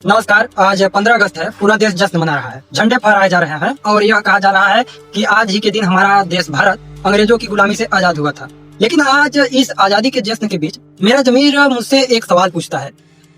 नमस्कार। आज 15 अगस्त है। पूरा देश जश्न मना रहा है, झंडे फहराए जा रहे हैं और यह कहा जा रहा है कि आज ही के दिन हमारा देश भारत अंग्रेजों की गुलामी से आजाद हुआ था। लेकिन आज इस आजादी के जश्न के बीच मेरा ज़मीर मुझसे एक सवाल पूछता है,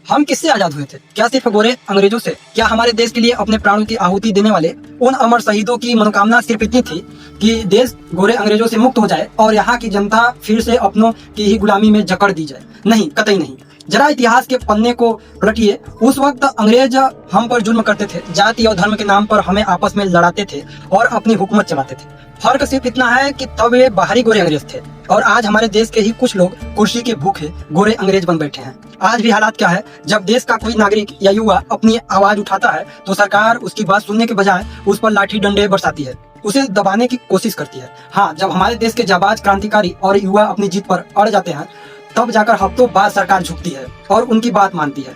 हम किससे आजाद हुए थे? क्या सिर्फ गोरे अंग्रेजों से? क्या हमारे देश के लिए अपने प्राणों की आहुति देने वाले उन अमर शहीदों की मनोकामना सिर्फ इतनी थी कि देश गोरे अंग्रेजों से मुक्त हो जाए और यहाँ की जनता फिर से अपनों की ही गुलामी में जकड़ दी जाए? नहीं, कतई नहीं। जरा इतिहास के पन्ने को पलटिए। उस वक्त अंग्रेज हम पर जुल्म करते थे, जाति और धर्म के नाम पर हमें आपस में लड़ाते थे और अपनी हुकूमत चलाते थे। फर्क सिर्फ इतना है कि तब वे बाहरी गोरे अंग्रेज थे और आज हमारे देश के ही कुछ लोग कुर्सी के भूखे गोरे अंग्रेज बन बैठे हैं। आज भी हालात क्या है, जब देश का कोई नागरिक या युवा अपनी आवाज उठाता है तो सरकार उसकी बात सुनने के बजाय उस पर लाठी डंडे बरसाती है, उसे दबाने की कोशिश करती है। हाँ, जब हमारे देश के जाबाज क्रांतिकारी और युवा अपनी जीत पर अड़ जाते हैं तब जाकर हफ्तों बाद सरकार झुकती है और उनकी बात मानती है।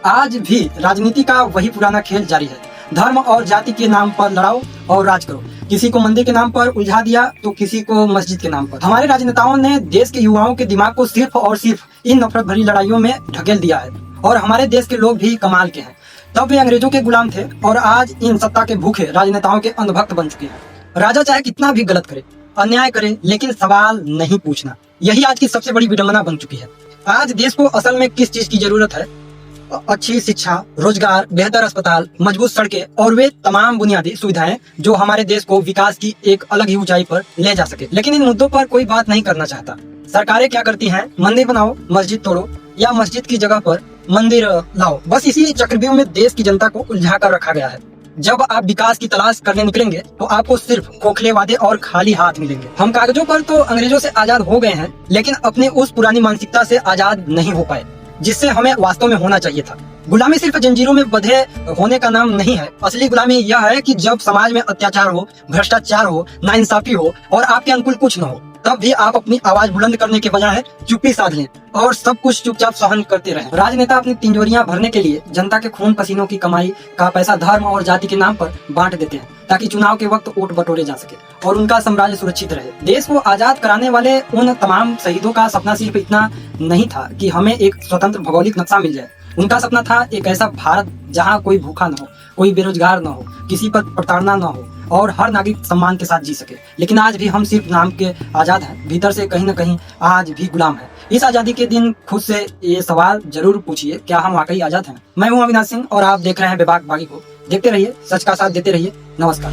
आज भी राजनीति का वही पुराना खेल जारी है। धर्म और जाति के नाम पर लड़ाओ और राज करो। किसी को मंदिर के नाम पर उलझा दिया तो किसी को मस्जिद के नाम पर। हमारे राजनेताओं ने देश के युवाओं के दिमाग को सिर्फ और सिर्फ इन नफरत भरी लड़ाइयों में ढकेल दिया है और हमारे देश के लोग भी कमाल के हैं। तब वे अंग्रेजों के गुलाम थे और आज इन सत्ता के भूखे राजनेताओं के अंधभक्त बन चुके हैं। राजा चाहे कितना भी गलत करे, अन्याय करे, लेकिन सवाल नहीं पूछना, यही आज की सबसे बड़ी विडंबना बन चुकी है। आज देश को असल में किस चीज की जरूरत है? अच्छी शिक्षा, रोजगार, बेहतर अस्पताल, मजबूत सड़कें और वे तमाम बुनियादी सुविधाएं जो हमारे देश को विकास की एक अलग ही ऊंचाई पर ले जा सके। लेकिन इन मुद्दों पर कोई बात नहीं करना चाहता। सरकारें क्या करती हैं? मंदिर बनाओ, मस्जिद तोड़ो या मस्जिद की जगह पर मंदिर लाओ। बस इसी चक्रव्यूह में देश की जनता को उलझा कर रखा गया है। जब आप विकास की तलाश करने निकलेंगे तो आपको सिर्फ खोखले वादे और खाली हाथ मिलेंगे। हम कागजों पर तो अंग्रेजों से आजाद हो गए हैं, लेकिन अपने उस पुरानी मानसिकता से आजाद नहीं हो पाए जिससे हमें वास्तव में होना चाहिए था। गुलामी सिर्फ जंजीरों में बंधे होने का नाम नहीं है। असली गुलामी यह है कि जब समाज में अत्याचार हो, भ्रष्टाचार हो, नाइंसाफी हो और आपके अनुकूल कुछ न हो, तब भी आप अपनी आवाज बुलंद करने के बजाय चुप्पी साध लें और सब कुछ चुपचाप सहन करते रहें। राजनेता अपनी तिजोरियां भरने के लिए जनता के खून पसीनों की कमाई का पैसा धर्म और जाति के नाम पर बांट देते हैं ताकि चुनाव के वक्त वोट बटोरे जा सके और उनका साम्राज्य सुरक्षित रहे। देश को आजाद कराने वाले उन तमाम शहीदों का सपना सिर्फ इतना नहीं था कि हमें एक स्वतंत्र भौगोलिक नक्शा मिल जाए। उनका सपना था एक ऐसा भारत जहाँ कोई भूखा न हो, कोई बेरोजगार न हो, किसी पर प्रताड़ना न हो और हर नागरिक सम्मान के साथ जी सके। लेकिन आज भी हम सिर्फ नाम के आजाद हैं, भीतर से कहीं न कहीं आज भी गुलाम हैं। इस आजादी के दिन खुद से ये सवाल जरूर पूछिए, क्या हम वाकई आजाद हैं? मैं हूं अविनाश सिंह और आप देख रहे हैं बेबाक बागी को। देखते रहिए, सच का साथ देते रहिए। नमस्कार।